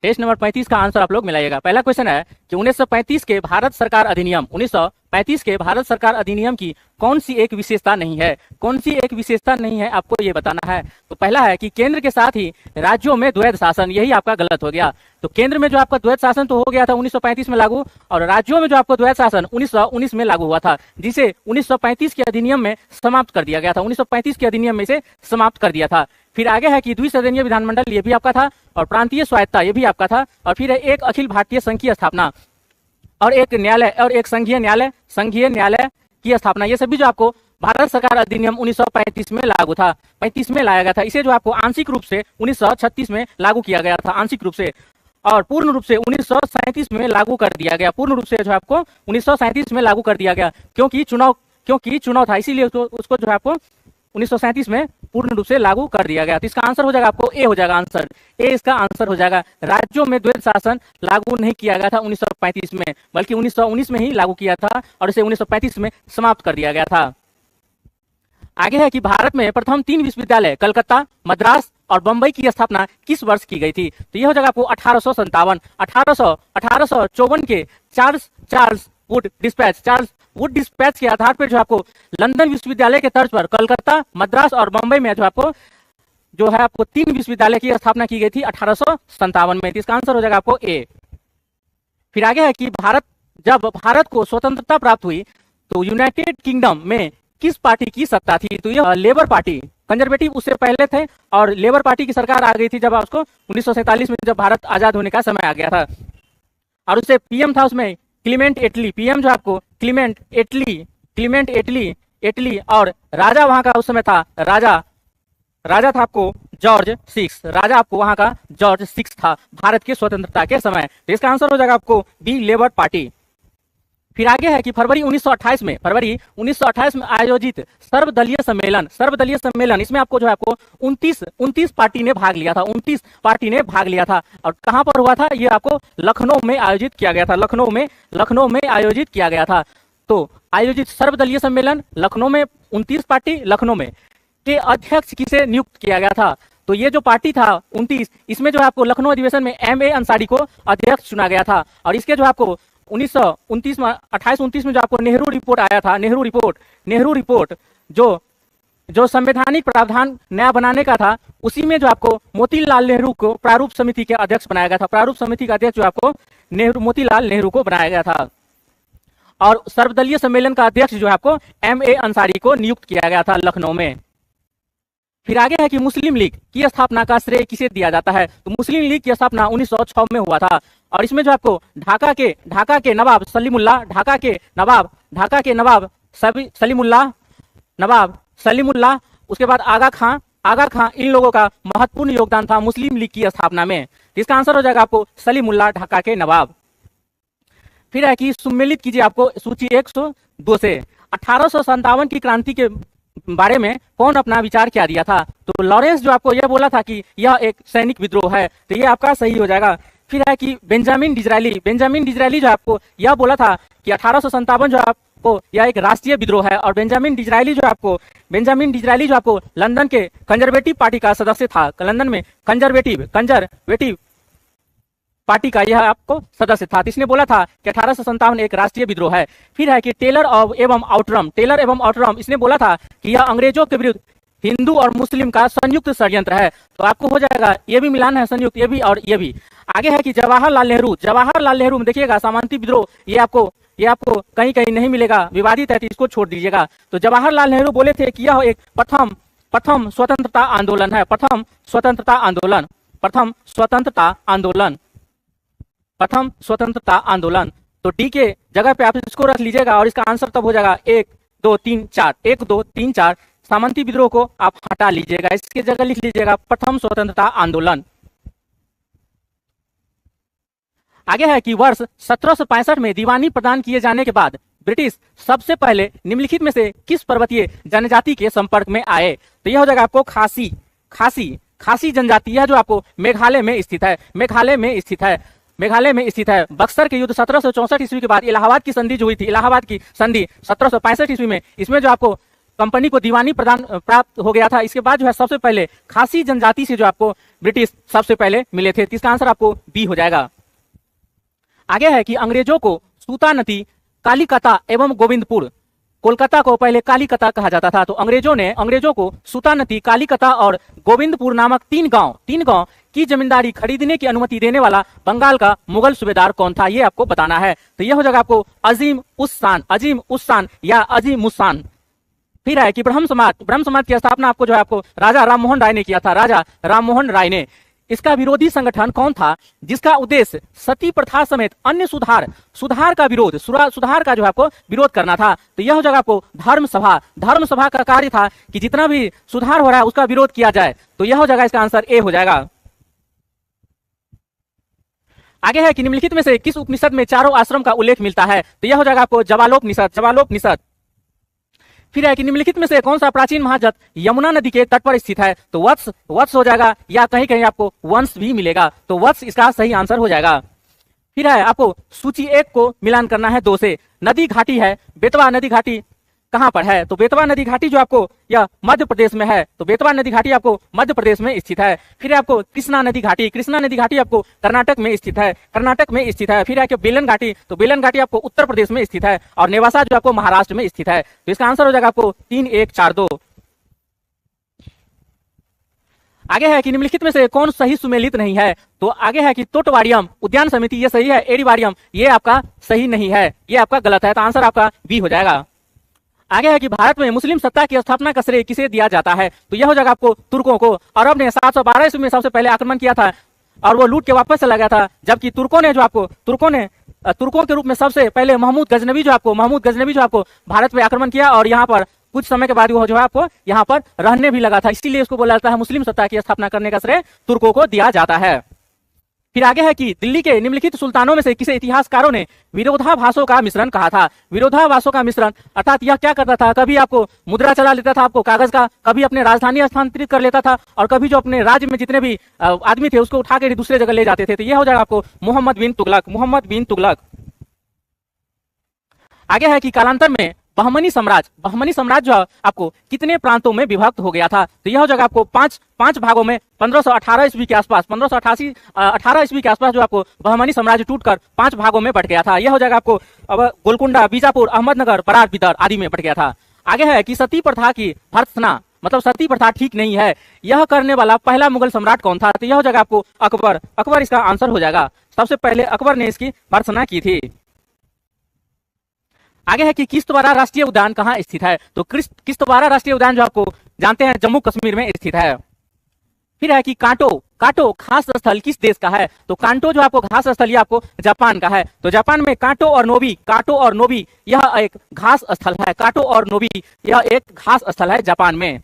Test number 35 का answer आप लोग मिलाइएगा। पहला क्वेश्चन है कि 1935 के भारत सरकार अधिनियम 1935 के भारत सरकार अधिनियम की कौन सी एक विशेषता नहीं है? कौन सी एक विशेषता नहीं है आपको ये बताना है। तो पहला है कि केंद्र के साथ ही राज्यों में द्वैध शासन, यही आपका गलत हो गया। तो केंद्र में जो आपका द्वैध शासन तो हो गया था 1935 में लागू, और राज्यों में जो आपको द्वैध शासन 1919 में लागू हुआ था, जिसे 1935 के अधिनियम में समाप्त कर दिया गया था। 1935 के अधिनियम में इसे समाप्त कर दिया था। फिर आगे है कि द्विसदनीय विधानमंडल, ये भी आपका था, और प्रांतीय स्वायत्ता, ये भी आपका था, और फिर है एक अखिल भारतीय संघ की स्थापना, और एक न्यायालय और एक संघीय न्यायालय की स्थापना। ये सभी जो आपको भारत सरकार अधिनियम 1935 में लागू था, 35 में लाया गया था। इसे जो आपको आंशिक रूप से 1936 में लागू किया गया था, आंशिक रूप से, और पूर्ण रूप से 1937 में लागू कर दिया गया। पूर्ण रूप से जो आपको 1937 में लागू कर दिया गया, क्योंकि चुनाव था, इसीलिए उसको जो है आपको 1937 में पूर्ण रूप से लागू कर दिया गया। तो इसका आंसर हो जाएगा आपको ए हो जाएगा आंसर, ए इसका आंसर हो जाएगा। राज्यों में द्वैध शासन लागू नहीं किया गया था 1935 में, बल्कि 1919 में ही लागू किया था, और इसे 1935 में समाप्त कर दिया गया था। आगे है कि भारत में प्रथम 3 विश्वविद्यालय कलकत्ता, मद्रास और बंबई की स्थापना किस वर्ष की गई थी? तो यह हो जाएगा आपको 1857। 1854 के चार्ल्स वुड डिस्पैच के आधार पर जो आपको लंदन विश्वविद्यालय के तर्ज पर कलकत्ता, मद्रास और बंबई में जो है आपको 3 विश्वविद्यालय की स्थापना की गई थी 1857 में। इसका आंसर हो जाएगा आपको ए। फिर आगे है कि जब भारत को स्वतंत्रता प्राप्त हुई तो यूनाइटेड किंगडम में किस पार्टी की सत्ता थी? तो यह लेबर पार्टी, कंजर्वेटिव उससे पहले थे, और लेबर पार्टी की सरकार आ गई थी जब उसको 1947 में जब भारत आजाद होने का समय आ गया था। और उससे पीएम था उसमें क्लीमेंट एटली, पीएम जो आपको क्लीमेंट एटली, और राजा वहां का उस समय था राजा था आपको जॉर्ज 6, राजा आपको वहां का जॉर्ज 6 था भारत की स्वतंत्रता के समय। तो इसका आंसर हो जाएगा आपको बी, लेबर पार्टी। फिर आगे है कि फरवरी 1928 में आयोजित सर्वदलीय सम्मेलन, इसमें आपको जो है आपको 29 पार्टी ने भाग लिया था, 29 पार्टी ने भाग लिया था। और कहां पर हुआ था? ये आपको लखनऊ में आयोजित किया गया था, लखनऊ में आयोजित किया गया था। तो आयोजित सर्वदलीय सम्मेलन लखनऊ में, 29 पार्टी लखनऊ में, के अध्यक्ष किसे नियुक्त किया गया था? तो ये जो पार्टी था 29, इसमें जो है आपको लखनऊ अधिवेशन में M.A. अंसारी को अध्यक्ष चुना गया था। और इसके जो आपको 1929 में जो आपको नेहरू रिपोर्ट आया था, नेहरू रिपोर्ट जो संवैधानिक प्रावधान नया बनाने का था, उसी में जो आपको मोतीलाल नेहरू को प्रारूप समिति के अध्यक्ष बनाया गया था। प्रारूप समिति का अध्यक्ष जो आपको मोतीलाल नेहरू को बनाया गया था, और सर्वदलीय सम्मेलन का अध्यक्ष जो है आपको M.A. अंसारी को नियुक्त किया गया था लखनऊ में। फिर आगे है कि मुस्लिम लीग की स्थापना का श्रेय किसे दिया जाता है? तो मुस्लिम लीग की स्थापना 1906 में हुआ था, और इसमें जो आपको ढाका के नवाब सलीमुल्लाह, उसके बाद आगा खां, इन लोगों का महत्वपूर्ण योगदान था मुस्लिम लीग की स्थापना में। इसका आंसर हो जाएगा आपको सलीमुल्लाह, ढाका के नवाब। फिर है कि सुमेलित कीजिए आपको सूची 102 से 1857 की क्रांति के बारे में कौन अपना विचार क्या दिया था? तो लॉरेंस जो आपको यह बोला था कि यह एक सैनिक विद्रोह है, तो ये आपका सही हो जाएगा। फिर है कि बेंजामिन डिज़रायली जो आपको यह बोला था कि 1857 जो आपको यह एक राष्ट्रीय विद्रोह है, और बेंजामिन डिज़रायली जो आपको लंदन के कंजर्वेटिव पार्टी का सदस्य था, लंदन में कंजर्वेटिव पार्टी का यह आपको सदस्य था। इसने बोला था कि 1857 एक राष्ट्रीय विद्रोह है। फिर है कि टेलर एवं आउटरम, इसने बोला था कि यह अंग्रेजों के विरुद्ध हिंदू और मुस्लिम का संयुक्त षड्यंत्र है। तो आपको हो जाएगा ये भी मिलान है संयुक्त, ये भी और ये भी। आगे है कि जवाहरलाल नेहरू में देखिएगा सामंती विद्रोह, ये आपको कहीं कहीं नहीं मिलेगा, विवादित है, तो इसको छोड़ दीजिएगा। तो जवाहरलाल नेहरू बोले थे कि यह एक प्रथम स्वतंत्रता आंदोलन है, प्रथम स्वतंत्रता आंदोलन। तो डी के जगह पे आप इसको रख लीजिएगा, और इसका आंसर तब हो जाएगा 1, 2, 3, 4। सामंती विद्रोह को आप हटा लीजिएगा, इसके जगह लिख लीजिएगा प्रथम स्वतंत्रता आंदोलन। आगे है कि वर्ष 1765 में दीवानी प्रदान किए जाने के बाद ब्रिटिश सबसे पहले निम्नलिखित में से किस पर्वतीय जनजाति के संपर्क में आए? तो यह हो जाएगा आपको खासी जनजाति, यह जो आपको मेघालय में स्थित है। बक्सर के युद्ध 1764 ईस्वी के बाद इलाहाबाद की संधि जो हुई थी, इलाहाबाद की संधि 1765 ईस्वी में, इसमें जो आपको कंपनी को दीवानी प्रदान प्राप्त हो गया था। इसके बाद जो है सबसे पहले खासी जनजाति से जो आपको ब्रिटिश सबसे पहले मिले थे। इसका आंसर आपको बी हो जाएगा। आगे है कि अंग्रेजों को सूता नदी, कालीकता एवं गोविंदपुर, कोलकाता को पहले कालीकता कहा जाता था, तो अंग्रेजों को सूता नदी, कालीकता और गोविंदपुर नामक तीन गांव की जमींदारी खरीदने की अनुमति देने वाला बंगाल का मुगल सूबेदार कौन था, ये आपको बताना है। तो यह हो जाएगा आपको अजीम उस सान या अजीम उस्सान। फिर है कि ब्रह्म समाज की स्थापना आपको जो है आपको राजा राममोहन राय ने किया था, राजा राममोहन राय ने। इसका विरोधी संगठन कौन था जिसका उद्देश्य सती प्रथा समेत अन्य सुधार का विरोध, सुधार का जो है आपको विरोध करना था। तो यह हो जाएगा आपको धर्म सभा का कार्य था कि जितना भी सुधार हो रहा है उसका विरोध किया जाए। तो यह हो जाएगा, इसका आंसर ए हो जाएगा। आगे है कि निम्नलिखित में से किस उपनिषद में चारों आश्रम का उल्लेख मिलता है, तो यह हो जाएगा आपको जवालोपनिषद। फिर है कि निम्नलिखित में से कौन सा प्राचीन महाजत यमुना नदी के तट पर स्थित है, तो वत्स हो जाएगा, या कहीं कहीं आपको वंश भी मिलेगा, तो वत्स इसका सही आंसर हो जाएगा। फिर है आपको सूची 1 को मिलान करना है 2 से। नदी घाटी है, बेतवा नदी घाटी कहां पर है, तो बेतवा नदी घाटी जो आपको यह मध्य प्रदेश में है, तो बेतवा नदी घाटी आपको मध्य प्रदेश में स्थित है। फिर आपको कृष्णा नदी घाटी आपको कर्नाटक में स्थित है। फिर है कि बेलन घाटी, तो बेलन घाटी आपको उत्तर प्रदेश में स्थित है, और नेवासा जो आपको महाराष्ट्र में स्थित है। तो इसका आंसर हो जाएगा आपको 3, 1, 4, 2। आगे है कि निम्नलिखित में से कौन सही सुमेलित नहीं है, तो आगे है कि तोटवाड़ियम उद्यान समिति ये सही है, एरिवारियम ये आपका सही नहीं है, ये आपका गलत है, तो आंसर आपका बी हो जाएगा। आगे है कि भारत में मुस्लिम सत्ता की स्थापना का श्रेय किसे दिया जाता है, तो यह हो जाएगा आपको तुर्कों को। अरब ने 712 ईस्वी में सबसे पहले आक्रमण किया था और वो लूट के वापस चला गया था, जबकि तुर्कों के रूप में सबसे पहले महमूद गजनवी जो आपको भारत पे आक्रमण किया, और यहाँ पर कुछ समय के बाद वो जो है आपको यहाँ पर रहने भी लगा था, इसीलिए इसको बोला जाता है मुस्लिम सत्ता की स्थापना करने का श्रेय तुर्कों को दिया जाता है। फिर आगे है कि दिल्ली के निम्नलिखित सुल्तानों में से किसे इतिहासकारों ने विरोधाभासों का मिश्रण कहा था। विरोधाभासों का मिश्रण अर्थात यह क्या करता था, कभी आपको मुद्रा चला लेता था आपको कागज का, कभी अपने राजधानी स्थानांतरित कर लेता था, और कभी जो अपने राज्य में जितने भी आदमी थे उसको उठा कर दूसरे जगह ले जाते थे। तो यह हो जाएगा आपको मोहम्मद बिन तुगलक। आगे है कि कालांतर में बहमनी साम्राज्य जो आपको कितने प्रांतों में विभक्त हो गया था, तो यह हो जाएगा आपको पांच भागों में 1518 ईस्वी के आसपास, 18 ईस्वी के आसपास जो आपको बहमनी साम्राज्य टूटकर 5 भागों में बट गया था। यह हो जाएगा आपको अब गोलकुंडा, बीजापुर, अहमदनगर, बरार, बिदर आदि में बट गया था। आगे है कि सती प्रथा की भर्त्सना मतलब सती प्रथा ठीक नहीं है, यह करने वाला पहला मुगल सम्राट कौन था, तो यह हो जाएगा आपको अकबर इसका आंसर हो जाएगा। सबसे पहले अकबर ने इसकी भर्त्सना की थी। आगे है कि किश्तवाड़ा राष्ट्रीय उद्यान कहाँ स्थित है, तो किश्तवाड़ा राष्ट्रीय उद्यान जो आपको जानते हैं जम्मू कश्मीर में स्थित है। फिर है कि कांटो घास स्थल किस देश का है, तो कांटो जो आपको घास स्थल ये आपको जापान का है। तो जापान में कांटो और नोबी यह एक घास स्थल है, कांटो और नोबी यह एक घास स्थल है जापान में।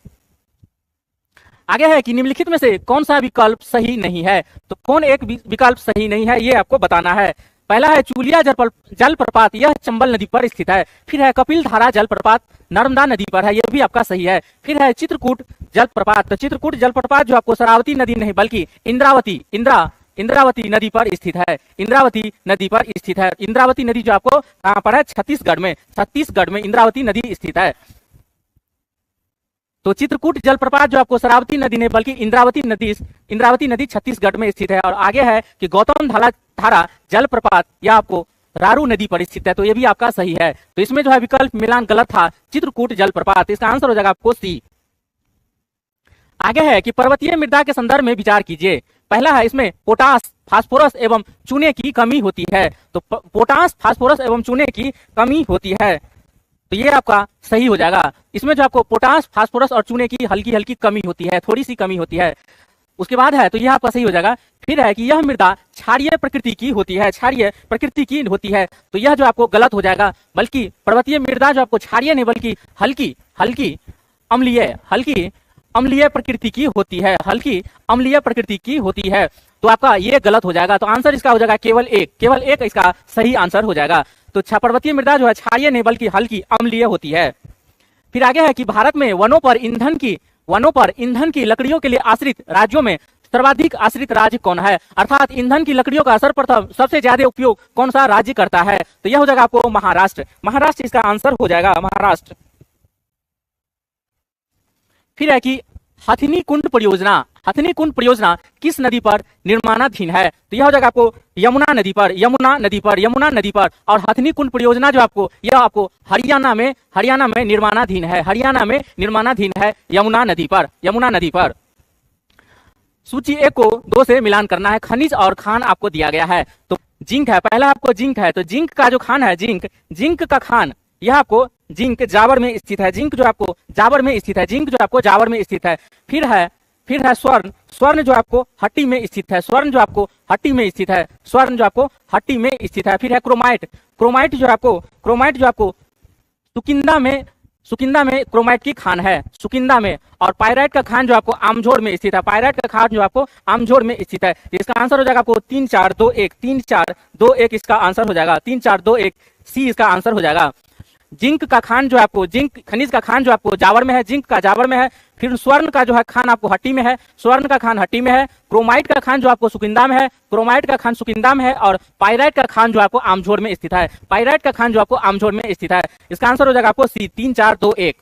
आगे है कि निम्नलिखित में से कौन सा विकल्प सही नहीं है, तो कौन एक विकल्प सही नहीं है ये आपको बताना है। पहला है चूलिया जलप्रपात, यह चंबल नदी पर स्थित है। फिर है कपिल धारा जलप्रपात नर्मदा नदी पर है, यह भी आपका सही है। फिर है चित्रकूट जलप्रपात, तो चित्रकूट जलप्रपात जो आपको शरावती नदी नहीं बल्कि इंद्रावती नदी पर स्थित है। इंद्रावती नदी जो आपको कहां पर है, छत्तीसगढ़ में इंद्रावती नदी स्थित है। तो चित्रकूट जलप्रपात जो आपको शरावती नदी नहीं बल्कि इंद्रावती नदी छत्तीसगढ़ में स्थित है। और आगे है कि गौतम धारा जलप्रपात यह आपको रारू नदी पर स्थित है, तो ये भी आपका सही है। तो इसमें जो है विकल्प मिलान गलत था, चित्रकूट जलप्रपात, इसका आंसर हो जाएगा आपको सी। आगे है कि पर्वतीय मृदा के संदर्भ में विचार कीजिए। पहला है इसमें पोटास, फास्फोरस एवं चूने की कमी होती है, तो पोटास, फास्फोरस एवं चूने की कमी होती है, तो ये आपका सही हो जाएगा। इसमें जो आपको पोटास, फास्फोरस और चूने की हल्की कमी होती है, थोड़ी सी कमी होती है। उसके बाद है तो यह आपका सही हो जाएगा। फिर है कि यह मृदा क्षारीय प्रकृति की होती है, तो यह जो आपको गलत हो जाएगा, बल्कि पर्वतीय मृदा जो आपको क्षारीय नहीं बल्कि हल्की अम्लीय प्रकृति की होती है, तो आपका ये गलत हो जाएगा। तो आंसर इसका हो जाएगा केवल एक इसका सही आंसर हो जाएगा। तो पर्वतीय मृदा जो है क्षारीय नहीं बल्कि हल्की अम्लीय होती है। फिर आगे है कि भारत में वनों पर ईंधन की लकड़ियों के लिए आश्रित राज्यों में सर्वाधिक आश्रित राज्य कौन है, अर्थात ईंधन की लकड़ियों का सर्वप्रथम सबसे ज्यादा उपयोग कौन सा राज्य करता है, तो यह हो जाएगा आपको महाराष्ट्र इसका आंसर हो जाएगा, महाराष्ट्र। फिर है कि हथिनी कुंड परियोजना, हथिनी कुंड परियोजना किस नदी पर निर्माणाधीन है? तो यह हो जाएगा आपको यमुना नदी पर, यमुना नदी पर, यमुना नदी पर। और हथिनी कुंड परियोजना जो आपको, यह आपको हरियाणा में निर्माणाधीन है, हरियाणा में निर्माणाधीन है, यमुना नदी पर, यमुना नदी पर। सूची 1 को 2 से मिलान करना है। खनिज और खान आपको दिया गया है, तो जिंक है, पहला आपको जिंक है, तो जिंक का जो खान है, जिंक का खान, यह आपको जिंक जावर में स्थित है, जिंक जो आपको जावर में स्थित है, जिंक जो आपको जावर में स्थित है। फिर है स्वर्ण, स्वर्ण जो आपको हट्टी में स्थित है, स्वर्ण जो आपको हट्टी में स्थित है, स्वर्ण जो आपको हट्टी में स्थित है। फिर है क्रोमाइट, क्रोमाइट जो आपको सुकिंदा में क्रोमाइट की खान है, सुकिंदा में। और पायराइट का खान जो आपको आमझोर में स्थित है, पायराइट का खान जो आपको आमझोर में स्थित है। इसका आंसर हो जाएगा आपको 3 4 2 1, 3 4 2 1 इसका आंसर हो जाएगा, 3 4 2 1 सी इसका आंसर हो जाएगा। जिंक का खान जो आपको, जिंक खनिज का खान जो आपको जावर में है, जिंक का जावर में है। फिर स्वर्ण का जो है खान आपको हट्टी में है, स्वर्ण का खान हट्टी में है। क्रोमाइट का खान जो आपको सुकिंदा में है, क्रोमाइट का खान सुकिंदा में है। और पायराइट का खान जो आपको आमझोर में स्थित है, पायराइट का खान जो आपको आमझोर में स्थित है। इसका आंसर हो जाएगा आपको सी, 3 4 2 1।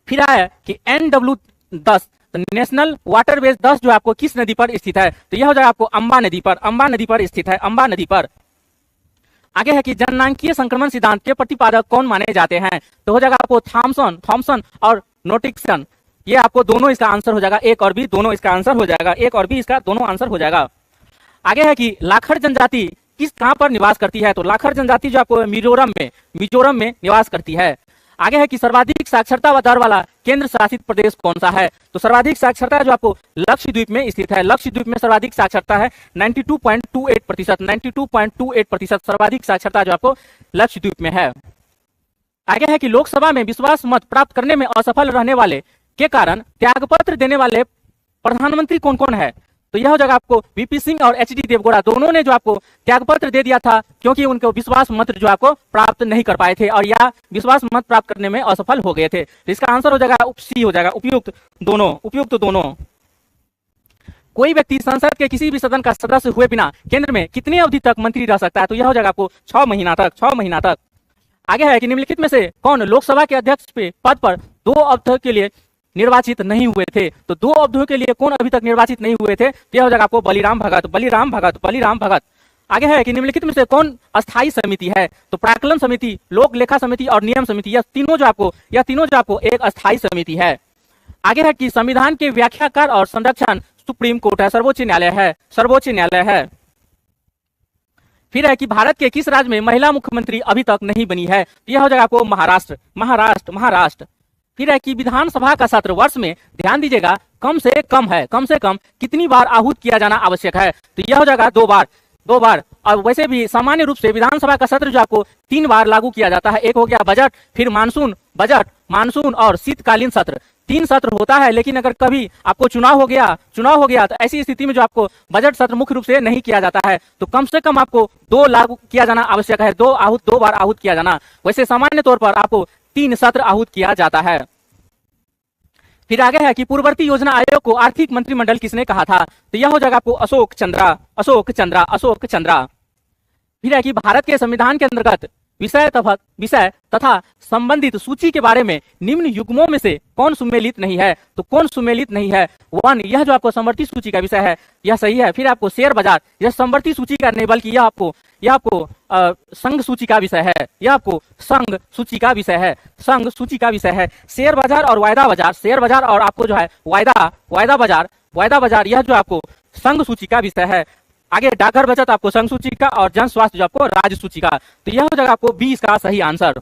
फिर है कि NW10 नेशनल वाटरवेज 10 जो आपको किस नदी पर स्थित है? तो यह हो जाएगा आपको अंबा नदी पर, अंबा नदी पर स्थित है, अंबा नदी पर। आगे है कि जननांकीय संक्रमण सिद्धांत के प्रतिपादक कौन माने जाते हैं? तो हो जाएगा आपको थॉमसन और नोटिक्सन, ये आपको दोनों इसका आंसर हो जाएगा, एक और बी दोनों इसका आंसर हो जाएगा, एक और बी इसका दोनों आंसर हो जाएगा। आगे है कि लाखर जनजाति कहाँ पर निवास करती है? तो लाखर जनजाति जो आपको मिजोरम में निवास करती है। आगे है कि सर्वाधिक साक्षरता दर वाला केंद्र शासित प्रदेश कौन सा है? तो सर्वाधिक साक्षरता जो आपको लक्षद्वीप में स्थित है, लक्षद्वीप में सर्वाधिक साक्षरता है 92.28%, 92.28% सर्वाधिक साक्षरता जो आपको लक्षद्वीप में है। आगे है कि लोकसभा में विश्वास मत प्राप्त करने में असफल रहने वाले के कारण त्यागपत्र देने वाले प्रधानमंत्री कौन कौन है? तो यह हो जाएगा आपको VP सिंह और HD देवगौड़ा, दोनों ने जो आपको त्यागपत्र दे दिया था क्योंकि उनको विश्वास मत जो आपको प्राप्त नहीं कर पाए थे और या विश्वास मत प्राप्त करने में असफल हो गए थे। तो इसका आंसर हो जाएगा सी हो जाएगा, उपयुक्त दोनों। कोई व्यक्ति संसद के किसी भी सदन का सदस्य हुए बिना केंद्र में कितने अवधि तक मंत्री रह सकता है? तो यह हो जाएगा आपको 6 महीना तक। आगे है कि निम्नलिखित में से कौन लोकसभा के अध्यक्ष पद पर 2 अवधि के लिए निर्वाचित नहीं हुए थे? तो 2 अवधियों के लिए कौन अभी तक निर्वाचित नहीं हुए थे? तो यह हो जाएगा आपको बलिराम भगत। आगे है कि निम्नलिखित में से कौन अस्थायी समिति है? तो प्राक्कलन समिति, लोक लेखा समिति और नियम समिति, यह तीनों जो आपको एक अस्थायी समिति है। आगे है कि संविधान के व्याख्याकार और संरक्षण सुप्रीम कोर्ट है, सर्वोच्च न्यायालय है। फिर है कि भारत के किस राज्य में महिला मुख्यमंत्री अभी तक नहीं बनी है? तो यह हो जाएगा आपको महाराष्ट्र। फिर है कि विधानसभा का सत्र वर्ष में, ध्यान दीजिएगा, कम से कम कितनी बार आहूत किया जाना आवश्यक है? तो यह हो जाएगा 2 बार। और वैसे भी सामान्य रूप से विधानसभा का सत्र जो आपको 3 बार लागू किया जाता है, एक हो गया बजट, फिर मानसून और शीतकालीन सत्र, 3 सत्र होता है। लेकिन अगर कभी आपको चुनाव हो गया तो ऐसी स्थिति में जो आपको बजट सत्र मुख्य रूप से नहीं किया जाता है, तो कम से कम आपको 2 लागू किया जाना आवश्यक है, 2 बार आहूत किया जाना। वैसे सामान्य तौर पर आपको 3 सत्र आहूत किया जाता है। फिर आगे है कि पूर्ववर्ती योजना आयोग को आर्थिक मंत्रिमंडल किसने कहा था? तो यह हो जाएगा आपको अशोक चंद्रा। फिर है कि भारत के संविधान के अंतर्गत विषय तथा संबंधित सूची के बारे में निम्न युग्मों में से कौन सुमेलित नहीं है? तो कौन सुमेलित नहीं है? 1, यह जो आपको संवर्ती सूची का विषय है, यह सही है। फिर आपको शेयर बाजार, यह संवर्ती सूची का नहीं बल्कि यह आपको संघ सूची का विषय है, यह आपको संघ सूची का विषय है। शेयर बाजार और वायदा बाजार, शेयर बाजार और आपको जो है वायदा बाजार, यह जो आपको संघ सूची का विषय है। आगे डाकघर बचत आपको संघ सूची का और जन स्वास्थ्य जो आपको राज्य सूची का। तो यह हो जाएगा आपको 20 का सही आंसर।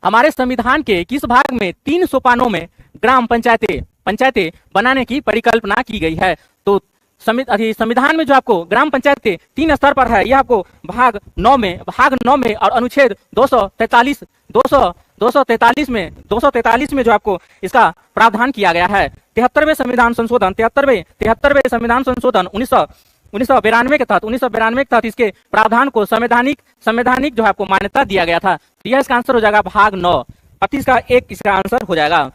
हमारे संविधान के किस भाग में 3 सोपानों में ग्राम पंचायतें बनाने की परिकल्पना की गई है? तो संविधान में जो आपको ग्राम पंचायतें 3 स्तर पर है, यह आपको भाग 9 में और अनुच्छेद 243 में जो आपको इसका प्रावधान किया गया है। 73वें संविधान संशोधन 1992 के तहत इसके प्रावधान को संवैधानिक जो है आपको मान्यता दिया गया था। तो यह इसका आंसर हो जाएगा भाग 9, 38 का 1 इसका आंसर हो जाएगा।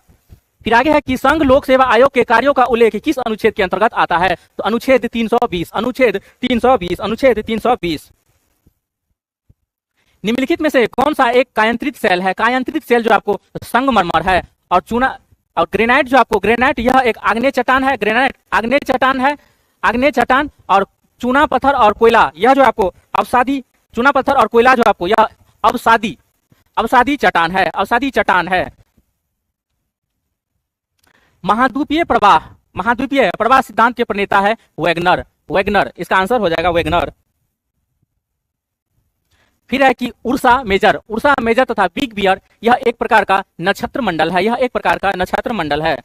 फिर आगे है कि संघ लोक सेवा आयोग के कार्यों का उल्लेख किस अनुच्छेद के अंतर्गत आता है? तो अनुच्छेद 320। निम्नलिखित में से कौन सा एक कायांतरित सेल है? कायांतरित सेल जो आपको संगमरमर है, और चूना और ग्रेनाइट जो आपको, ग्रेनाइट यह एक आग्नेय चट्टान है, ग्रेनाइट आग्नेय चट्टान है, आग्नेय चट्टान। और चूना पत्थर और कोयला यह जो आपको अवसादी, चूना पत्थर और कोयला जो आपको यह अवसादी, अवसादी चट्टान है, अवसादी चट्टान है। महाद्वीपीय प्रवाह, महाद्वीपीय प्रवाह सिद्धांत के प्रणेता है वैगनर, वैगनर इसका आंसर हो जाएगा वैगनर। फिर है कि उर्सा मेजर, उर्सा मेजर तथा बिग बियर यह एक प्रकार का नक्षत्र मंडल है, यह एक प्रकार का नक्षत्र मंडल है।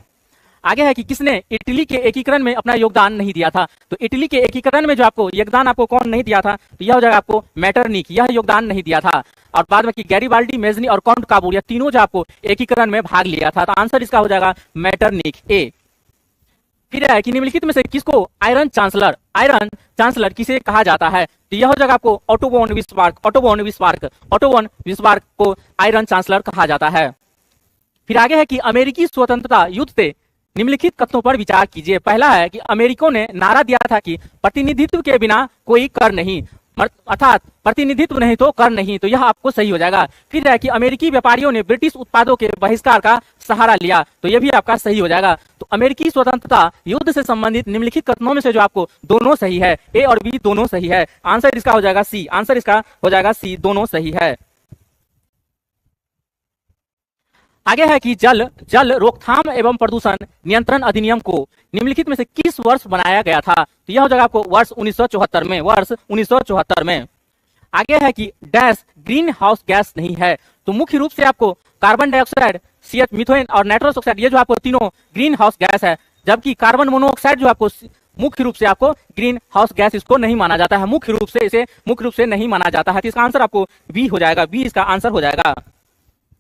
आगे है कि किसने इटली के एकीकरण में अपना योगदान नहीं दिया था, तो इटली के एकीकरण में जो आपको योगदान आपको कौन नहीं दिया था, तो यह हो जाएगा आपको मैटरनिक, यह योगदान नहीं दिया था। और बाद में कि गैरीबाल्डी, मेजनी और काउंट काबूल यह तीनों जो आपको एकीकरण में भाग लिया था, तो आंसर इसका हो जाएगा मैटरनिक ए। फिर है कि निम्नलिखित में से किसको आयरन चांसलर, आयरन चांसलर किसे कहा जाता है, तो यह हो जाएगा आपको Otto von Bismarck, Otto von Bismarck, Otto von Bismarck को आयरन चांसलर कहा जाता है। फिर आगे है कि अमेरिकी स्वतंत्रता युद्ध से निम्नलिखित कथनों पर विचार कीजिए। पहला है कि अमेरिकियों ने नारा दिया था कि प्रतिनिधित्व के बिना कोई कर नहीं, अर्थात प्रतिनिधित्व नहीं तो कर नहीं, तो यह आपको सही हो जाएगा। फिर है कि अमेरिकी व्यापारियों ने ब्रिटिश उत्पादों के बहिष्कार का सहारा लिया, तो यह भी आपका सही हो जाएगा। तो अमेरिकी स्वतंत्रता युद्ध से संबंधित निम्नलिखित कथनों में से जो आपको दोनों सही है, ए और बी दोनों सही है, आंसर इसका हो जाएगा सी, आंसर इसका हो जाएगा सी, दोनों सही है। आगे है कि जल जल रोकथाम एवं प्रदूषण नियंत्रण अधिनियम को निम्नलिखित में से किस वर्ष बनाया गया था, तो यह हो जाएगा आपको वर्ष 1974 में, वर्ष 1974 में। आगे है कि डैश ग्रीन हाउस गैस नहीं है, तो मुख्य रूप से आपको कार्बन डाइऑक्साइड, सीएच, मीथेन और नाइट्रस ऑक्साइड, ये जो आपको तीनों ग्रीन हाउस गैस है, जबकि कार्बन मोनोऑक्साइड जो आपको मुख्य रूप से आपको ग्रीन हाउस गैस इसको नहीं माना जाता है, मुख्य रूप से इसे मुख्य रूप से नहीं माना जाता है, तो इसका आंसर आपको बी हो जाएगा, बी इसका आंसर हो जाएगा।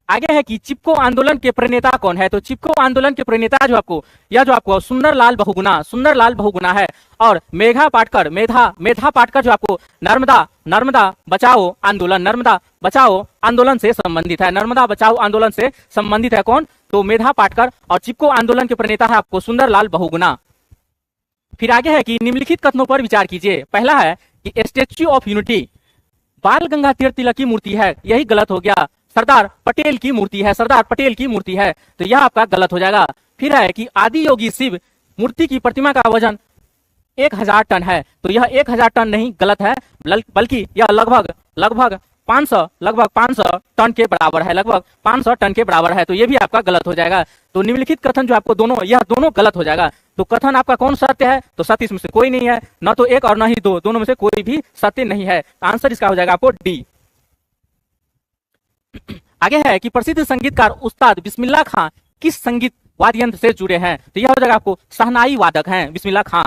आगे है कि चिपको आंदोलन के प्रणेता कौन है, तो चिपको आंदोलन के प्रणेता जो आपको, यह जो आपको सुंदरलाल बहुगुणा, सुंदरलाल बहुगुणा है। और मेघा पाटकर, मेधा पाटकर जो आपको नर्मदा नर्मदा बचाओ आंदोलन, नर्मदा बचाओ आंदोलन से संबंधित है, नर्मदा बचाओ आंदोलन से संबंधित है कौन, तो मेधा पाटकर। और चिपको आंदोलन के प्रणेता है आपको सुंदरलाल बहुगुणा। फिर आगे है कि निम्नलिखित कथनों पर विचार कीजिए। पहला है कि स्टेच्यू ऑफ यूनिटी बाल गंगाधर तिलक की मूर्ति है, यही गलत हो गया, सरदार पटेल की मूर्ति है, सरदार पटेल की मूर्ति है, तो यह आपका गलत हो जाएगा। फिर है कि आदि योगी शिव मूर्ति की प्रतिमा का वजन 1000 टन है, तो यह 1000 टन नहीं, गलत है, बल्कि यह लगभग 500 टन के बराबर है, लगभग 500 टन के बराबर है, तो यह भी आपका गलत हो जाएगा। तो निम्नलिखित कथन जो आपको दोनों, यह दोनों गलत हो जाएगा। तो कथन आपका कौन सत्य है, तो सत्य इसमें से कोई नहीं है, न तो एक और न ही दो, दोनों में से कोई भी सत्य नहीं है, आंसर इसका हो जाएगा आपको डी। आगे है कि प्रसिद्ध संगीतकार उस्ताद बिस्मिल्लाह खां किस संगीत वाद्य यंत्र से जुड़े हैं, तो यह हो जाएगा आपको शहनाई वादक हैं बिस्मिल्लाह खां।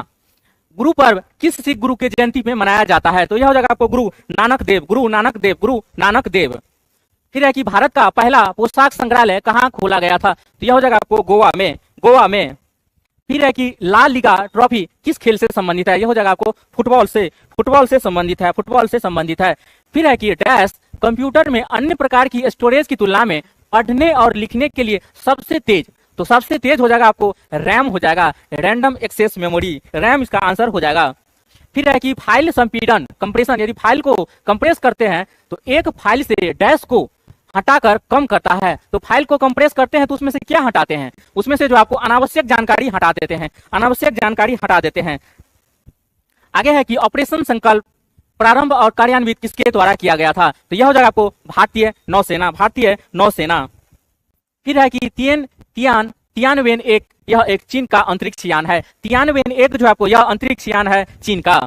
गुरु पर्व किस सिख गुरु के जयंती में मनाया जाता है, तो यह हो जाएगा आपको गुरु नानक देव, गुरु नानक देव, गुरु नानक देव। फिर है कि भारत का पहला पोशाक संग्रहालय कहाँ खोला गया था, तो यह हो जाएगा आपको गोवा में, गोवा में। फिर है कि लाल लीगा ट्रॉफी किस खेल से संबंधित है, यह हो जाएगा आपको फुटबॉल से संबंधित है, फुटबॉल से संबंधित है। फिर है कि डैश कंप्यूटर में अन्य प्रकार की स्टोरेज की तुलना में पढ़ने और लिखने के लिए सबसे तेज, तो सबसे तेज हो जाएगा आपको रैम हो जाएगा, रैंडम एक्सेस मेमोरी, रैम इसका आंसर हो जाएगा। फिर है कि फाइल संपीड़न कंप्रेशन, यदि फाइल को कंप्रेस करते हैं तो एक फाइल से डैश को हटाकर कम करता है, तो फाइल को कंप्रेस करते हैं तो उसमें से क्या हटाते हैं, उसमें से जो आपको अनावश्यक जानकारी हटा देते हैं, अनावश्यक जानकारी हटा देते हैं। आगे है कि ऑपरेशन संकल्प प्रारंभ और कार्यान्वित किसके द्वारा किया गया था, तो यह हो जाएगा आपको भारतीय नौसेना, भारतीय नौसेना। फिर है कि तियानवेन एक, यह एक चीन का अंतरिक्ष यान है, तियानवेन एक जो आपको यह अंतरिक्ष यान है चीन का।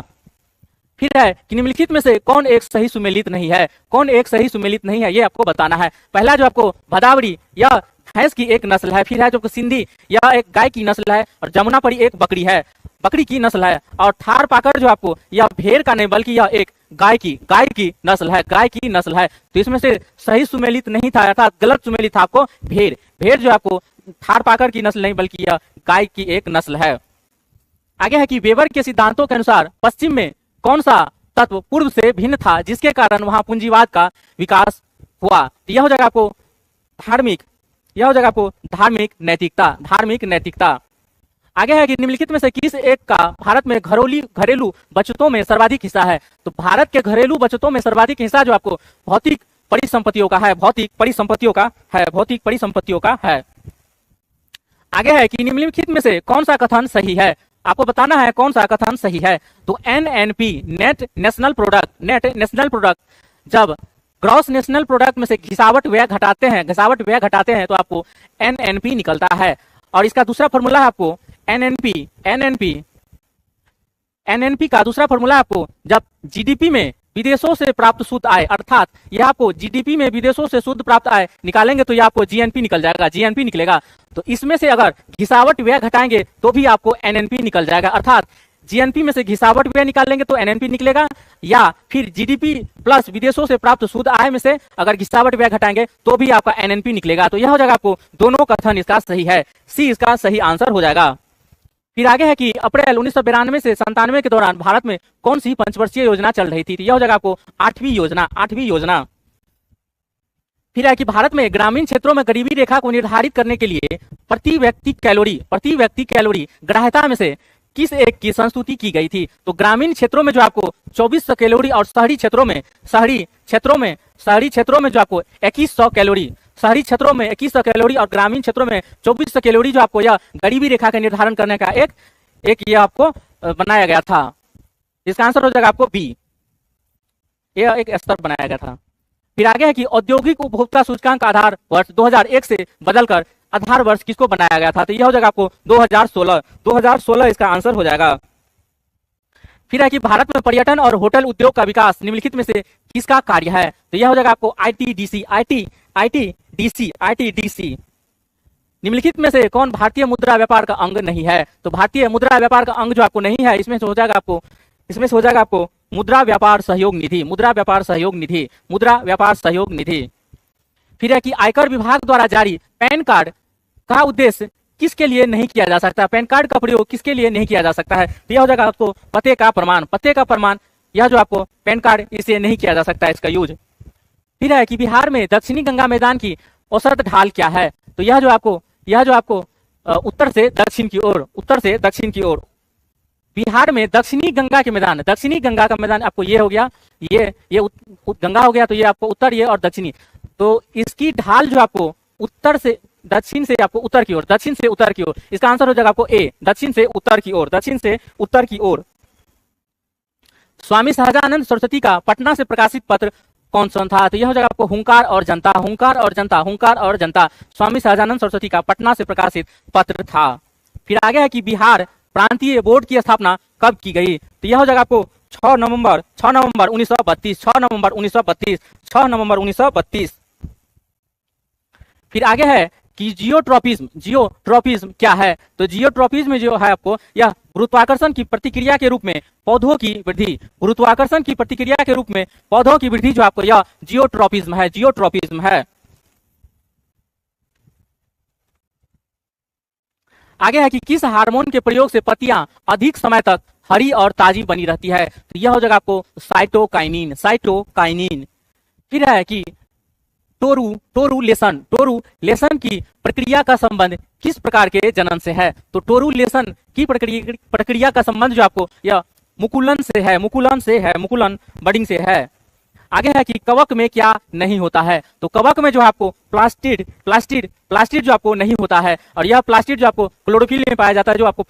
फिर है कि निम्नलिखित में से कौन एक सही सुमेलित नहीं है, कौन एक सही सुमेलित नहीं है, ये आपको बताना है। पहला जो आपको भदावरी यह भैंस की एक नस्ल है, फिर है जो सिंधी यह एक गाय की नस्ल है, और जमुनापरी एक बकरी है, बकरी की नस्ल है। और थार पाकर जो आपको यह भेड़ का नहीं बल्कि यह एक गाय की नस्ल है, गाय की नस्ल है। तो इसमें से सही सुमेलित नहीं था, अर्थात गलत सुमेलित था आपको भेड़, भेड़ जो आपको थार पाकर की नस्ल नहीं बल्कि यह गाय की एक नस्ल है। आगे है कि वेबर के सिद्धांतों के अनुसार पश्चिम में कौन सा तत्व पूर्व से भिन्न था जिसके कारण वहां पूंजीवाद का विकास हुआ, तो यह हो जाएगा आपको धार्मिक, यह हो जाएगा आपको धार्मिक नैतिकता, धार्मिक नैतिकता। आगे है कि निम्नलिखित में से किस एक का भारत में घरेलू बचतों में सर्वाधिक हिस्सा है, तो भारत के घरेलू बचतों में सर्वाधिक हिस्सा जो आपको भौतिक परिसंपत्तियों का है, भौतिक परिसंपत्तियों का है, भौतिक परिसंपत्तियों का है। आगे है कि निम्नलिखित में से कौन सा कथन सही है, आपको बताना है कौन सा कथन सही है। तो एनएनपी नेट नेशनल प्रोडक्ट जब ग्रॉस नेशनल प्रोडक्ट में से घिसावट व्यय घटाते हैं तो आपको एनएनपी निकलता है। और इसका दूसरा फॉर्मूला है आपको एनएनपी का दूसरा फॉर्मूला आपको जब जीडीपी में विदेशों से प्राप्त शुद्ध आय, अर्थात यह आपको जीडीपी में विदेशों से शुद्ध प्राप्त आय निकालेंगे तो यह आपको जीएनपी निकल जाएगा, जीएनपी निकलेगा। तो इसमें से अगर घिसावट व्यय घटाएंगे तो भी आपको एनएनपी निकल जाएगा, अर्थात जीएनपी में से घिसावट व्यय निकालेंगे तो एनएनपी निकलेगा, या फिर जीडीपी प्लस विदेशों से प्राप्त शुद्ध आय में से अगर घिसावट व्यय घटाएंगे तो भी आपका एनएनपी निकलेगा। तो यह हो जाएगा आपको दोनों कथन इसका सही है, सी इसका सही आंसर हो जाएगा। फिर आगे है कि अप्रैल 1992 से 97 के दौरान भारत में कौन सी पंचवर्षीय योजना चल रही थी। तो यह हो जाएगा आपको आठवीं योजना। फिर है कि भारत में ग्रामीण क्षेत्रों में गरीबी रेखा को निर्धारित करने के लिए प्रति व्यक्ति कैलोरी ग्राह्यता में से किस एक की संस्तुति की गई थी। तो ग्रामीण क्षेत्रों में जो आपको 2400 कैलोरी और शहरी क्षेत्रों में जो आपको 2100 कैलोरी, शहरी क्षेत्रों में 2100 कैलोरी और ग्रामीण क्षेत्रों में 2400 कैलोरी जो आपको यह गरीबी रेखा का निर्धारण करने का एक ये आपको बनाया गया था। इसका आंसर हो जाएगा आपको बी, यह एक स्तर बनाया गया था। फिर आगे है कि औद्योगिक उपभोक्ता सूचकांक आधार वर्ष 2001 से बदलकर आधार वर्ष किसको बनाया गया था। तो यह हो जाएगा आपको 2016 इसका आंसर हो जाएगा। फिर है कि भारत में पर्यटन और होटल उद्योग का विकास निम्नलिखित में से किसका कार्य है। तो यह हो जाएगा आपको आईटीडीसी। निम्नलिखित में से कौन भारतीय मुद्रा व्यापार का अंग नहीं है। तो भारतीय मुद्रा व्यापार का अंग जो आपको नहीं है इसमें से हो जाएगा आपको मुद्रा व्यापार सहयोग निधि। फिर है कि आयकर विभाग द्वारा जारी पैन कार्ड का उद्देश्य किसके लिए नहीं किया जा सकता, पैन कार्ड का प्रयोग किसके लिए नहीं किया जा सकता है। तो यह हो जाएगा आपको पते का प्रमाण, यह जो आपको पैन कार्ड इसे नहीं किया जा सकता है इसका यूज। फिर है कि बिहार में दक्षिणी गंगा मैदान की औसत ढाल क्या है। तो यह जो आपको उत्तर से दक्षिण की ओर बिहार में दक्षिणी गंगा का मैदान आपको ये हो गया, ये गंगा हो गया, तो ये आपको उत्तर ये और दक्षिणी, तो इसकी ढाल जो आपको दक्षिण से उत्तर की ओर, इसका आंसर हो जाएगा आपको ए, दक्षिण से उत्तर की ओर। स्वामी सहजानंद सरस्वती का पटना से प्रकाशित पत्र कौन सा था। तो यह हो जाएगा आपको हुंकार और जनता। स्वामी सहजानंद सरस्वती का पटना से प्रकाशित पत्र था। फिर आगे है कि बिहार प्रांतीय बोर्ड की स्थापना कब की गई। तो यह हो जाएगा आपको 6 नवंबर 1932। फिर आगे है कि जियोट्रॉपिज्म क्या है। तो जियोट्रॉपिज्म में जो है आपको यह गुरुत्वाकर्षण की प्रतिक्रिया के रूप में पौधों की वृद्धि, जो आपको यह जियोट्रॉपिज्म है। आगे है कि किस हार्मोन के प्रयोग से पत्तियां अधिक समय तक हरी और ताजी बनी रहती है। तो यह हो जाएगा आपको साइटोकाइनिन। फिर है कि टोरुलेशन की प्रक्रिया का संबंध किस प्रकार के जनन से है। तो टोरुलेशन की प्रक्रिया का संबंध जो आपको यह मुकुलन बडिंग से है। आगे है कि कवक में क्या नहीं होता है। तो कवक में जो आपको प्लास्टिड जो आपको नहीं होता है, और यह प्लास्टिड जो आपको क्लोरोफिल में पाया जाता है, जो आपको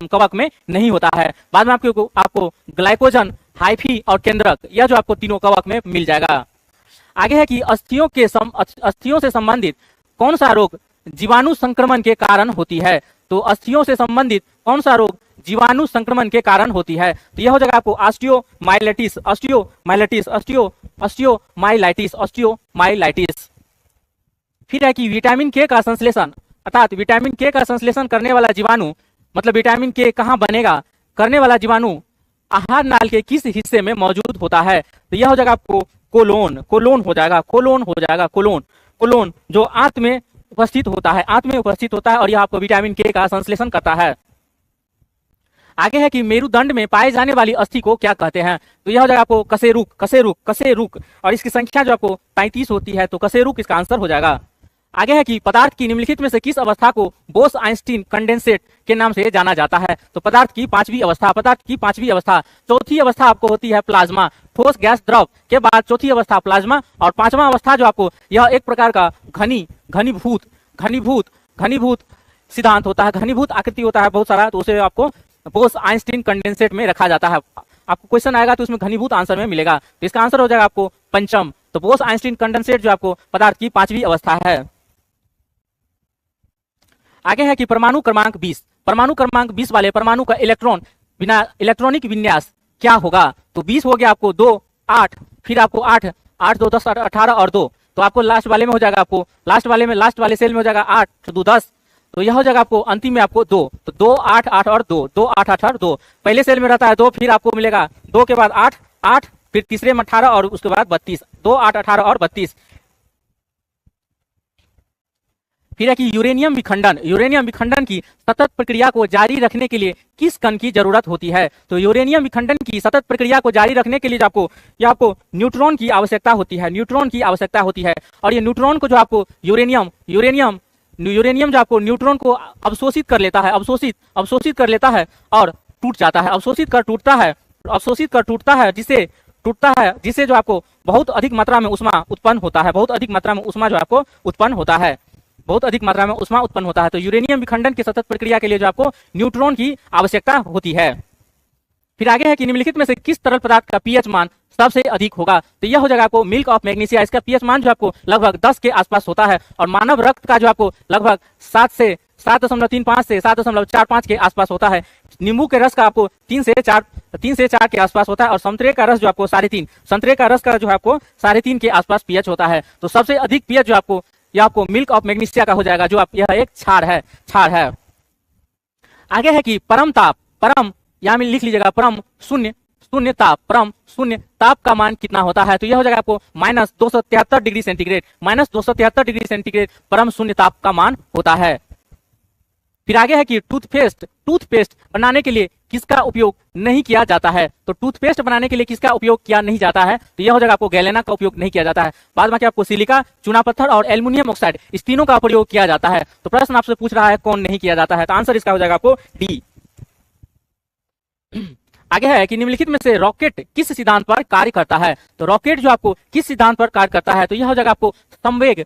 कवक में नहीं होता है। बाद में आपको ग्लाइकोजन, हाइफी और केंद्रक, यह जो आपको तीनों कवक में मिल जाएगा। आगे है कि अस्थियों से संबंधित कौन सा रोग जीवाणु संक्रमण के कारण होती है। तो अस्थियों से संबंधित कौन सा रोग जीवाणु संक्रमण के कारण होती है। तो यह हो जाएगा आपको ऑस्टियोमाइलाइटिस। फिर है कि विटामिन के का संश्लेषण, अर्थात विटामिन के का संश्लेषण करने वाला जीवाणु, मतलब विटामिन के कहाँ बनेगा, करने वाला जीवाणु आहार नाल के किस हिस्से में मौजूद होता है। तो यह हो जाएगा आपको कोलोन हो जाएगा कोलोन, जो आंत में उपस्थित होता है, और यह आपको विटामिन के का संश्लेषण करता है। आगे है कि मेरुदंड में पाए जाने वाली अस्थि को क्या कहते हैं। तो यह हो जाएगा आपको कशेरुक, और इसकी संख्या जो आपको 35 होती है, तो कशेरुक इसका आंसर हो जाएगा। आगे है कि पदार्थ की निम्नलिखित में से किस अवस्था को बोस-आइंस्टीन कंडेंसेट के नाम से जाना जाता है। तो पदार्थ की पांचवी अवस्था, चौथी अवस्था आपको होती है प्लाज्मा, ठोस गैस द्रव के बाद चौथी अवस्था प्लाज्मा, और पांचवा अवस्था जो आपको यह एक प्रकार का घनीभूत सिद्धांत होता है, घनीभूत आकृति होता है बहुत सारा, तो उसे आपको बोस-आइंस्टीन कंडेंसेट में रखा जाता है। आपको क्वेश्चन आएगा तो उसमें घनीभूत आंसर में मिलेगा, तो इसका आंसर हो जाएगा आपको पंचम। तो बोस-आइंस्टीन कंडेंसेट जो आपको पदार्थ की 5वीं अवस्था है। आगे है कि परमाणु क्रमांक 20। परमाणु क्रमांक 20 वाले परमाणु का इलेक्ट्रॉन बिना इलेक्ट्रॉनिक विन्यास क्या होगा? तो 20 हो गया आपको 2 8, फिर आपको 8 8 2 10 18 और 2, तो आपको लास्ट वाले में हो जाएगा, आपको लास्ट वाले सेल में हो जाएगा 8 2 10, तो यह हो जाएगा आपको अंतिम में आपको 2, तो 2 8 8 और 2 2 8 8 और 2, पहले सेल में रहता है 2, फिर आपको मिलेगा 2 के बाद 8 8, फिर तीसरे में 18 और उसके बाद 32, 2 8 18 और 32। फिर है कि यूरेनियम विखंडन। यूरेनियम विखंडन की सतत प्रक्रिया को जारी रखने के लिए किस कण की जरूरत होती है? तो यूरेनियम विखंडन की सतत प्रक्रिया को जारी रखने के लिए जो आपको न्यूट्रॉन की आवश्यकता होती है, न्यूट्रॉन की आवश्यकता होती है। और ये न्यूट्रॉन को जो आपको यूरेनियम जो आपको न्यूट्रॉन को अवशोषित कर लेता है, अवशोषित कर लेता है और टूट जाता है, अवशोषित कर टूटता है, जिससे जो आपको बहुत अधिक मात्रा में ऊष्मा उत्पन्न होता है, बहुत अधिक मात्रा में ऊष्मा जो आपको उत्पन्न होता है, बहुत अधिक मात्रा में ऊष्मा उत्पन्न होता है। तो यूरेनियम विखंडन की सतत प्रक्रिया के लिए जो आपको न्यूट्रॉन की आवश्यकता होती है। फिर आगे है कि निम्नलिखित में से किस तरल पदार्थ का पीएच मान सबसे अधिक होगा? तो यह हो जाएगा आपको मिल्क ऑफ मैग्नीशिया। इसका पीएच मान जो आपको लगभग 10 के आसपास होता है, और मानव रक्त का जो आपको लगभग 7.35 से 7.45 के आसपास होता है। नींबू के रस का आपको 3 से 4 के आसपास होता है, और संतरे का रस जो आपको 3.5, संतरे का रस का जो है आपको 3.5 के आसपास पीएच होता है। तो सबसे अधिक पीएच जो आपको मिल्क ऑफ मैग्नीशिया का हो जाएगा, जो यह एक क्षार है। आगे है कि परम ताप, परम यहाँ में लिख लीजिएगा, परम शून्य ताप का मान कितना होता है? तो यह हो जाएगा आपको -273 डिग्री सेंटीग्रेड, -273 डिग्री सेंटीग्रेड परम शून्य ताप का मान होता है। फिर आगे है कि टूथपेस्ट बनाने के लिए किसका उपयोग नहीं किया जाता है? तो टूथपेस्ट बनाने के लिए किसका उपयोग किया नहीं जाता है? तो यह हो जाएगा आपको गैलेना का उपयोग नहीं किया जाता है। बाद में आपको सिलिका, चूना पत्थर और एल्युमिनियम ऑक्साइड, इस तीनों का प्रयोग किया जाता है। तो प्रश्न आपसे पूछ रहा है कौन नहीं किया जाता है, तो आंसर इसका हो जाएगा आपको डी। आगे है कि निम्नलिखित में से रॉकेट किस सिद्धांत पर कार्य करता है? तो रॉकेट जो आपको किस सिद्धांत पर कार्य करता है? तो यह हो जाएगा आपको संवेग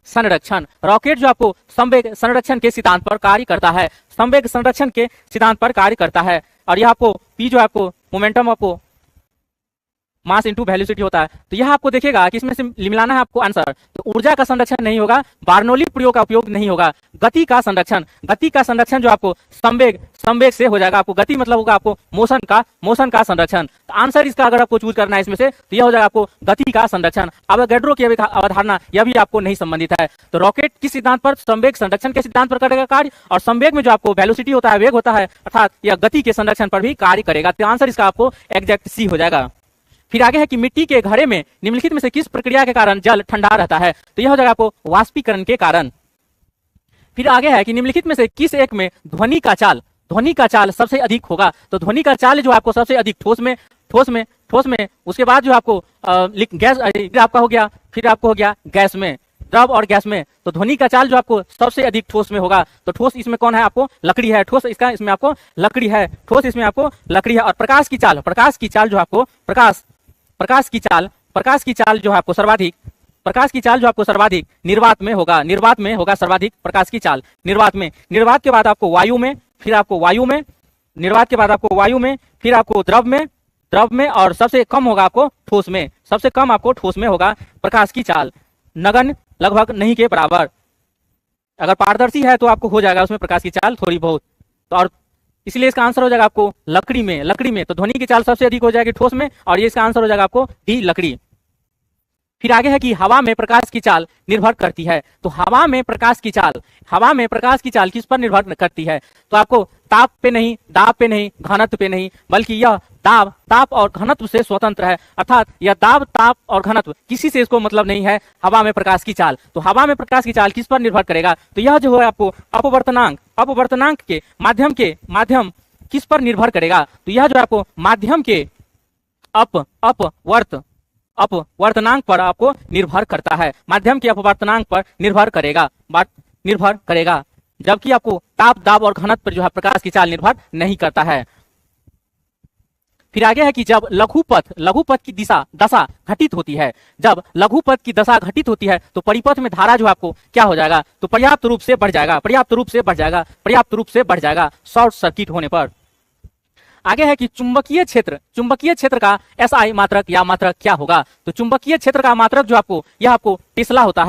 संरक्षण। रॉकेट जो आपको संवेग संरक्षण के सिद्धांत पर कार्य करता है, संवेग संरक्षण के सिद्धांत पर कार्य करता है। और यह आपको पी जो आपको मोमेंटम आपको मास इंटू वेलोसिटी होता है। तो यह आपको देखिएगा कि इसमें से मिलाना है आपको आंसर। तो ऊर्जा का संरक्षण नहीं होगा, बार्नौली प्रयोग का उपयोग नहीं होगा, गति का संरक्षण जो आपको संवेग से हो जाएगा। आपको गति मतलब होगा आपको मोशन का संरक्षण। तो आंसर इसका अगर आपको चूज करना है इसमें से, तो यह हो जाएगा आपको गति का संरक्षण। अवोगाड्रो की अवधारणा यह भी आपको नहीं संबंधित है। तो रॉकेट किस सिद्धांत पर? संवेग संरक्षण के सिद्धांत पर करेगा कार्य, और संवेग में जो आपको वेलोसिटी होता है, वेग होता है, अर्थात यह गति के संरक्षण पर भी कार्य करेगा। तो आंसर इसका आपको एग्जैक्ट सी हो जाएगा। फिर आगे है कि मिट्टी के घड़े में निम्नलिखित में से किस प्रक्रिया के कारण जल ठंडा रहता है? तो यह हो जाएगा आपको वाष्पीकरण के कारण। फिर आगे है कि निम्नलिखित में से किस एक में ध्वनि का चाल सबसे अधिक होगा? तो ध्वनि का चाल जो आपको सबसे अधिक ठोस में, उसके बाद जो आपको गैस आपका हो गया, फिर आपको हो गया गैस में, द्रव और गैस में। तो ध्वनि का चाल जो आपको सबसे अधिक ठोस में होगा। तो ठोस इसमें कौन है? आपको लकड़ी है। ठोस इसका इसमें आपको लकड़ी है, ठोस इसमें आपको लकड़ी है। और प्रकाश की चाल जो आपको प्रकाश की चाल जो है आपको सर्वाधिक निर्वात में होगा सर्वाधिक प्रकाश की चाल निर्वात के बाद आपको वायु में, फिर आपको निर्वात के बाद आपको वायु में, फिर आपको द्रव में और सबसे कम होगा आपको ठोस में, सबसे कम आपको ठोस में होगा प्रकाश की चाल। नगण्य, लगभग नहीं के बराबर। अगर पारदर्शी है तो आपको हो जाएगा उसमें प्रकाश की चाल थोड़ी बहुत। तो और इसलिए इसका आंसर हो जाएगा आपको लकड़ी में। तो ध्वनि की चाल सबसे अधिक हो जाएगी ठोस में, और ये इसका आंसर हो जाएगा आपको डी लकड़ी। फिर आगे है कि हवा में प्रकाश की चाल निर्भर करती है। तो हवा में प्रकाश की चाल किस पर निर्भर करती है? तो आपको ताप पे नहीं, दाब पे नहीं, घनत्व पे नहीं, बल्कि यह ताप और घनत्व से स्वतंत्र है। अर्थात यह दाब, ताप और घनत्व किसी से इसको मतलब नहीं है हवा में प्रकाश की चाल। तो हवा में प्रकाश की चाल किस पर निर्भर करेगा? तो यह जो है आपको अपवर्तनांक के माध्यम किस पर निर्भर करेगा? तो यह जो है आपको माध्यम के अपवर्तनांक पर आपको निर्भर करता है, माध्यम के अपवर्तनांक पर निर्भर करेगा, जबकि आपको ताप, दाब और घनत्व पर जो है प्रकाश की चाल निर्भर नहीं करता है। फिर आगे है कि जब लघुपथ की दशा घटित होती है, जब लघुपथ की दशा घटित होती है तो परिपथ में धारा जो आपको क्या हो जाएगा, तो पर्याप्त रूप से बढ़ जाएगा, पर्याप्त रूप से बढ़ जाएगा, पर्याप्त रूप से बढ़ जाएगा शॉर्ट सर्किट होने पर। आगे है कि चुंबकीय क्षेत्र का एसआई मात्रक या मात्रक क्या होगा, तो चुंबकीय क्षेत्र का मात्रक जो आपको यह आपको टेस्ला होता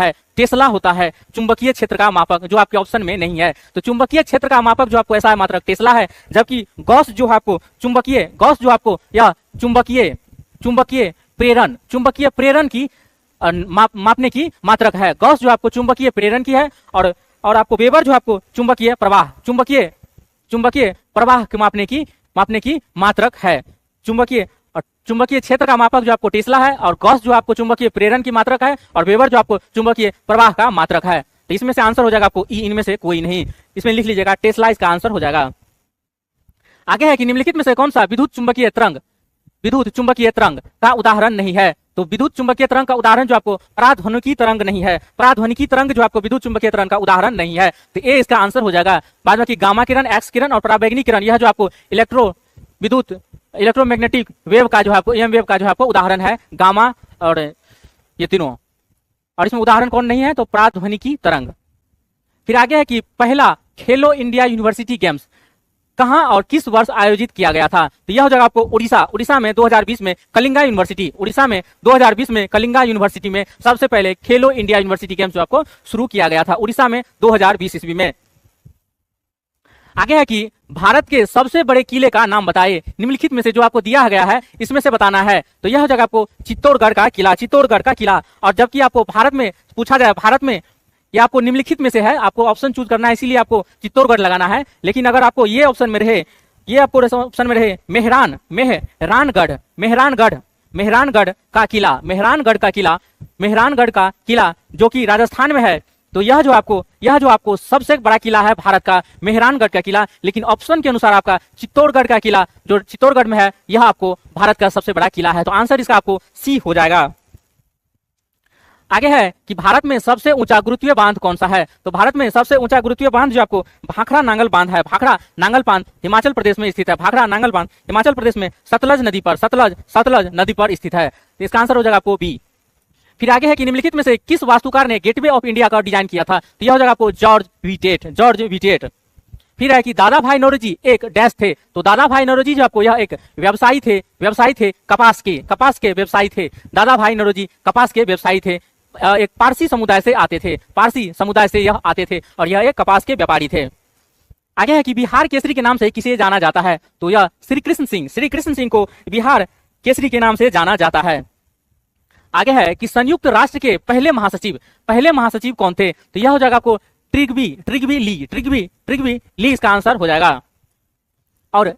है चुंबकीय क्षेत्र का मापक, जो आपके ऑप्शन में नहीं है। तो चुंबकीय क्षेत्र का मापक जो आपको एसआई मात्रक टेस्ला है, जबकि गॉस जो आपको यह चुंबकीय प्रेरण की मापने की मात्रक है। गॉस जो आपको चुंबकीय प्रेरण की है, और आपको वेबर जो आपको चुंबकीय प्रवाह के मापने की मात्रक है। चुंबकीय क्षेत्र का मापक जो आपको टेस्ला है, और गॉस जो आपको चुंबकीय प्रेरण की मात्रक है, और वेबर जो आपको चुंबकीय प्रवाह का मात्रक है। तो इसमें से आंसर हो जाएगा आपको ई, इनमें से कोई नहीं। इसमें लिख लीजिएगा टेस्ला इसका आंसर हो जाएगा। आगे है कि निम्नलिखित में से कौन सा विद्युत चुंबकीय तरंग का उदाहरण नहीं है, तो विद्युत चुंबकीय तरंग का उदाहरण जो आपको पराध्वनिकी तरंग नहीं है, पराध्वनिकी तरंग जो आपको विद्युत चुंबकीय तरंग का उदाहरण नहीं है। तो ए इसका आंसर हो जाएगा। बाद में कि गामा किरण, एक्स किरण और पराबैंगनी किरण, यह जो आपको इलेक्ट्रोमैग्नेटिक वेव का जो आपको एम वेव का जो आपको उदाहरण है, गामा और ये तीनों। और इसमें उदाहरण कौन नहीं है, तो पराध्वनिकी तरंग। फिर आगे है कि पहला खेलो इंडिया यूनिवर्सिटी गेम्स कहां और किस वर्ष आयोजित किया गया था, तो यह हो जाएगा आपको उड़ीसा में 2020 में कलिंगा यूनिवर्सिटी में सबसे पहले खेलो इंडिया यूनिवर्सिटी गेम्स जो आपको शुरू किया गया था उड़ीसा में 2020 ईस्वी में। आगे है कि भारत के सबसे बड़े किले का नाम बताइए। निम्नलिखित में से जो आपको दिया गया है इसमें से बताना है, तो यह हो जाएगा आपको चित्तौड़गढ़ का किला। और जबकि आपको भारत में पूछा जाए, भारत में ये आपको निम्नलिखित में से है, आपको ऑप्शन चूज करना है, इसीलिए आपको चित्तौड़गढ़ लगाना है। लेकिन अगर आपको ये ऑप्शन में रहे, मेहरानगढ़ का किला जो कि राजस्थान में है, तो यह जो आपको सबसे बड़ा किला है भारत का, मेहरानगढ़ का किला। लेकिन ऑप्शन के अनुसार आपका चित्तौड़गढ़ का किला जो चित्तौड़गढ़ में है, यह आपको भारत का सबसे बड़ा किला है। तो आंसर इसका आपको सी हो जाएगा। आगे है कि भारत में सबसे ऊंचा गुरुत्वीय बांध कौन सा है, तो भारत में सबसे ऊंचा गुरुत्वीय बांध जो आपको भाखड़ा नांगल बांध है। भाखड़ा नांगल बांध हिमाचल प्रदेश में स्थित है। भाखड़ा नांगल बांध हिमाचल प्रदेश में सतलज नदी पर स्थित है। तो इसका आंसर हो जाएगा आपको बी। फिर आगे है कि निम्नलिखित में से किस वास्तुकार ने गेटवे ऑफ इंडिया का डिजाइन किया था, तो यह हो जाएगा आपको जॉर्ज विटेट। फिर है कि दादा भाई नौरोजी एक डैश थे, तो दादा भाई नौरोजी जो आपको यह एक व्यवसायी थे कपास के व्यवसायी थे। दादा भाई नौरोजी कपास के व्यवसायी थे, एक पारसी समुदाय से यह आते थे, और यह एक कपास के व्यापारी थे। आगे है कि बिहार केसरी के नाम से किसे जाना जाता है, तो यह श्री कृष्ण सिंह को बिहार केसरी के नाम से जाना जाता है। आगे है कि संयुक्त राष्ट्र के पहले महासचिव कौन थे, तो यह हो जाएगा आपको ट्रिगवी ली इसका आंसर हो जाएगा। और